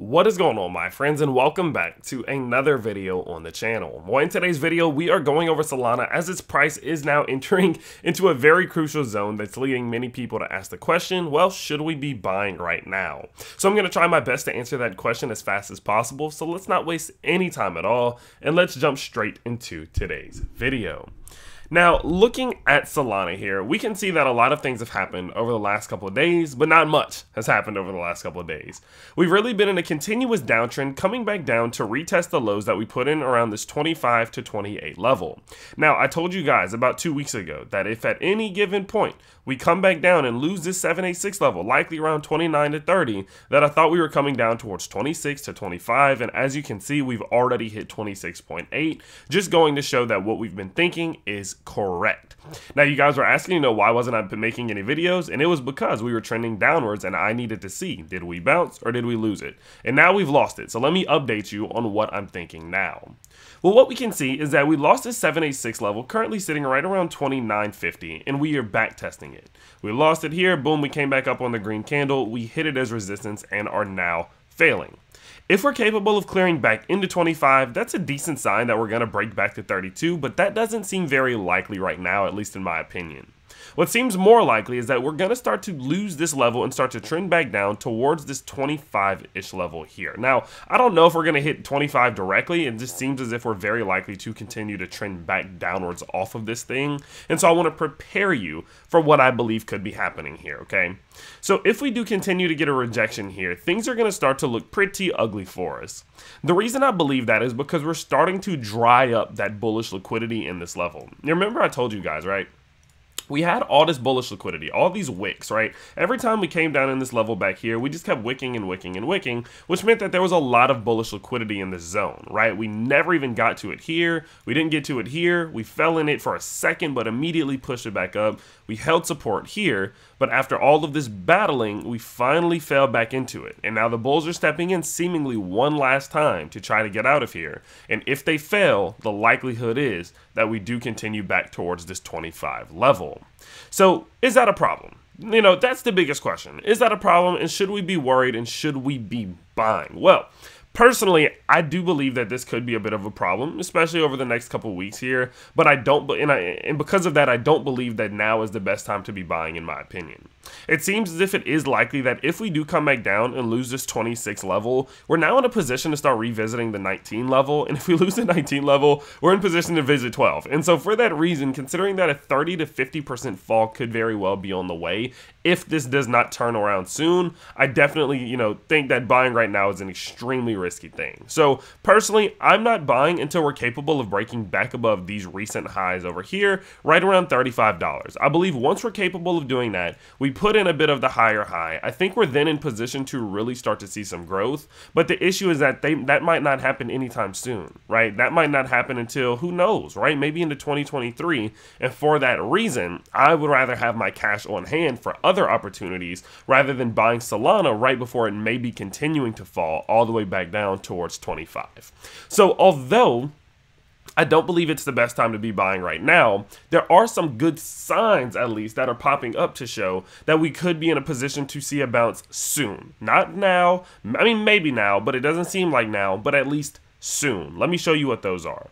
What is going on, my friends, and welcome back to another video on the channel. Well, in today's video, we are going over Solana as its price is now entering into a very crucial zone that's leading many people to ask the question, well, should we be buying right now? So I'm going to try my best to answer that question as fast as possible, so let's not waste any time at all, and let's jump straight into today's video. Now, looking at Solana here, we can see that a lot of things have happened over the last couple of days, but not much has happened over the last couple of days. We've really been in a continuous downtrend, coming back down to retest the lows that we put in around this 25 to 28 level. Now, I told you guys about 2 weeks ago that if at any given point we come back down and lose this 786 level, likely around 29 to 30, that I thought we were coming down towards 26 to 25, and as you can see, we've already hit 26.8, just going to show that what we've been thinking is correct. Now, you guys were asking, why wasn't I making any videos? And it was because we were trending downwards and I needed to see, did we bounce or did we lose it? And now we've lost it. So let me update you on what I'm thinking now. Well, what we can see is that we lost this 786 level, currently sitting right around 29.50, and we are back testing it. We lost it here, boom, we came back up on the green candle, we hit it as resistance and are now failing. If we're capable of clearing back into 25, that's a decent sign that we're going to break back to 32, but that doesn't seem very likely right now, at least in my opinion. What seems more likely is that we're going to start to lose this level and start to trend back down towards this 25-ish level here. Now, I don't know if we're going to hit 25 directly. It just seems as if we're very likely to continue to trend back downwards off of this thing. And so I want to prepare you for what I believe could be happening here, okay? So if we do continue to get a rejection here, things are going to start to look pretty ugly for us. The reason I believe that is because we're starting to dry up that bullish liquidity in this level. You remember I told you guys, right? We had all this bullish liquidity, all these wicks, right? Every time we came down in this level back here, we just kept wicking and wicking and wicking, which meant that there was a lot of bullish liquidity in this zone, right? We never even got to it here. We didn't get to it here. We fell in it for a second, but immediately pushed it back up. We held support here, but after all of this battling, we finally fell back into it. And now the bulls are stepping in seemingly one last time to try to get out of here. And if they fail, the likelihood is that we do continue back towards this 25 level. So is that a problem? That's the biggest question. Is that a problem, and should we be worried, and should we be buying? Well, personally, I do believe that this could be a bit of a problem, especially over the next couple of weeks here. But I don't, and because of that, I don't believe that now is the best time to be buying, in my opinion. It seems as if it is likely that if we do come back down and lose this 26 level, we're now in a position to start revisiting the 19 level. And if we lose the 19 level, we're in position to visit 12. And so for that reason, considering that a 30 to 50% fall could very well be on the way, if this does not turn around soon, I definitely, think that buying right now is an extremely risky thing. So personally, I'm not buying until we're capable of breaking back above these recent highs over here, right around $35. I believe once we're capable of doing that, we put in a bit of the higher high. I think we're then in position to really start to see some growth, but the issue is that that might not happen anytime soon, right? That might not happen until, who knows, right? Maybe into 2023, and for that reason, I would rather have my cash on hand for other opportunities rather than buying Solana right before it may be continuing to fall all the way back down towards 25. So although I don't believe it's the best time to be buying right now, there are some good signs, at least, that are popping up to show that we could be in a position to see a bounce soon. Not now, I mean maybe now, but it doesn't seem like now, but at least soon. Let me show you what those are.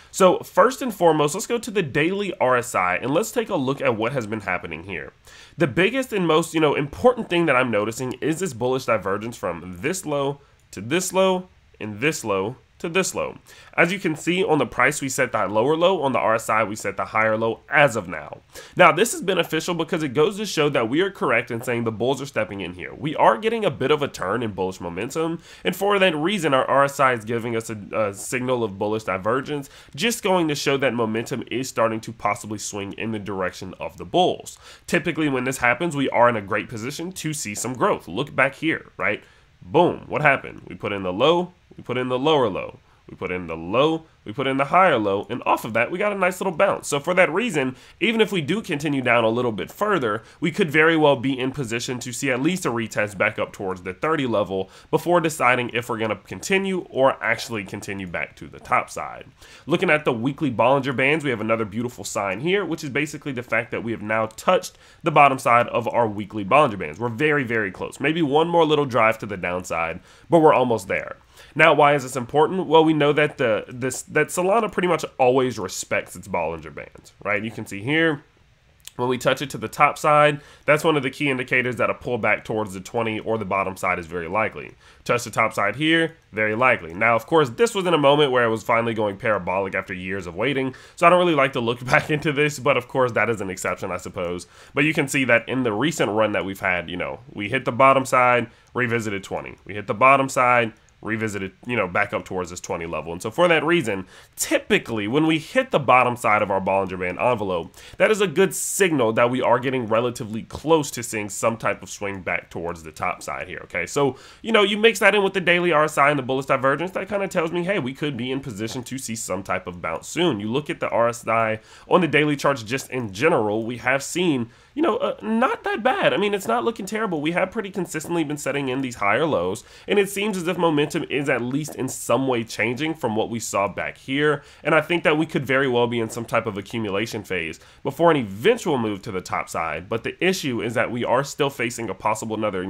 So first and foremost, let's go to the daily RSI and let's take a look at what has been happening here. The biggest and most, important thing that I'm noticing is this bullish divergence from this low to this low and this low to this low. As you can see on the price, we set the lower low. On the RSI, we set the higher low as of now. Now, this is beneficial because it goes to show that we are correct in saying the bulls are stepping in here. We are getting a bit of a turn in bullish momentum, and for that reason, our RSI is giving us a signal of bullish divergence, just going to show that momentum is starting to possibly swing in the direction of the bulls. Typically, when this happens, we are in a great position to see some growth. Look back here, right? Boom, what happened? We put in the low, we put in the lower low. we put in the low, we put in the higher low, and off of that, we got a nice little bounce. So for that reason, even if we do continue down a little bit further, we could very well be in position to see at least a retest back up towards the 30 level before deciding if we're going to continue or actually continue back to the top side. Looking at the weekly Bollinger Bands, we have another beautiful sign here, which is basically the fact that we have now touched the bottom side of our weekly Bollinger Bands. We're very, very close. Maybe one more little drive to the downside, but we're almost there. Now, why is this important? Well, we know that that Solana pretty much always respects its Bollinger Bands, right? You can see here, when we touch it to the top side, that's one of the key indicators that a pullback towards the 20 or the bottom side is very likely. Touch the top side here, very likely. Now, of course, this was in a moment where it was finally going parabolic after years of waiting, so I don't really like to look back into this, but of course, that is an exception, I suppose. But you can see that in the recent run that we've had, we hit the bottom side, revisited 20. We hit the bottom side, revisited, back up towards this 20 level. And so for that reason, typically when we hit the bottom side of our Bollinger Band envelope, that is a good signal that we are getting relatively close to seeing some type of swing back towards the top side here, okay? So, you mix that in with the daily RSI and the bullish divergence, that kind of tells me, hey, we could be in position to see some type of bounce soon. You look at the RSI on the daily charts just in general, we have seen not that bad. I mean, it's not looking terrible. We have pretty consistently been setting in these higher lows, and it seems as if momentum is at least in some way changing from what we saw back here. And I think that we could very well be in some type of accumulation phase before an eventual move to the top side. But the issue is that we are still facing a possible another,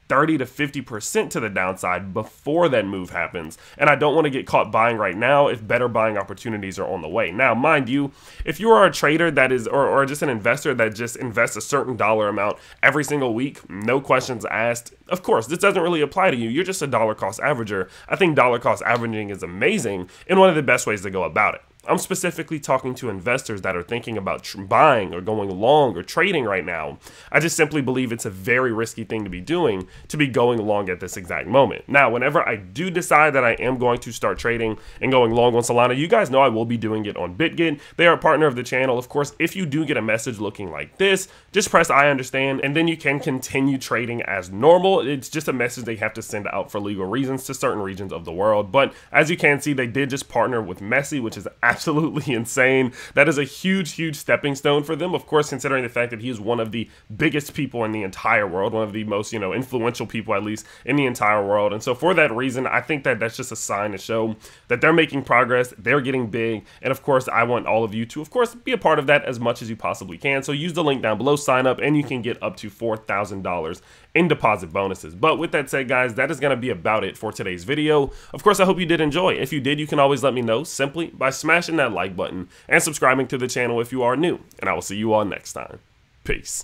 30 to 50% to the downside before that move happens. And I don't want to get caught buying right now if better buying opportunities are on the way. Now, mind you, if you are a trader that is, or just an investor that just invests a certain dollar amount every single week, no questions asked, of course, this doesn't really apply to you. You're just a dollar cost averager. I think dollar cost averaging is amazing and one of the best ways to go about it. I'm specifically talking to investors that are thinking about buying or going long or trading right now. I just simply believe it's a very risky thing to be doing, to be going long at this exact moment. Now, whenever I do decide that I am going to start trading and going long on Solana, you guys know I will be doing it on BitGet. They are a partner of the channel. Of course, if you do get a message looking like this, just press I understand, and then you can continue trading as normal. It's just a message they have to send out for legal reasons to certain regions of the world. But as you can see, they did just partner with Messi, which is absolutely insane. That is a huge, huge stepping stone for them. Of course, considering the fact that he is one of the biggest people in the entire world, one of the most, influential people, at least in the entire world. And so for that reason, I think that that's just a sign to show that they're making progress, they're getting big. And of course, I want all of you to, of course, be a part of that as much as you possibly can. So use the link down below, sign up, and you can get up to $4,000 in deposit bonuses. But with that said, guys, that is going to be about it for today's video. Of course, I hope you did enjoy. If you did, you can always let me know simply by smashing that like button and subscribing to the channel if you are new. And I will see you all next time. Peace.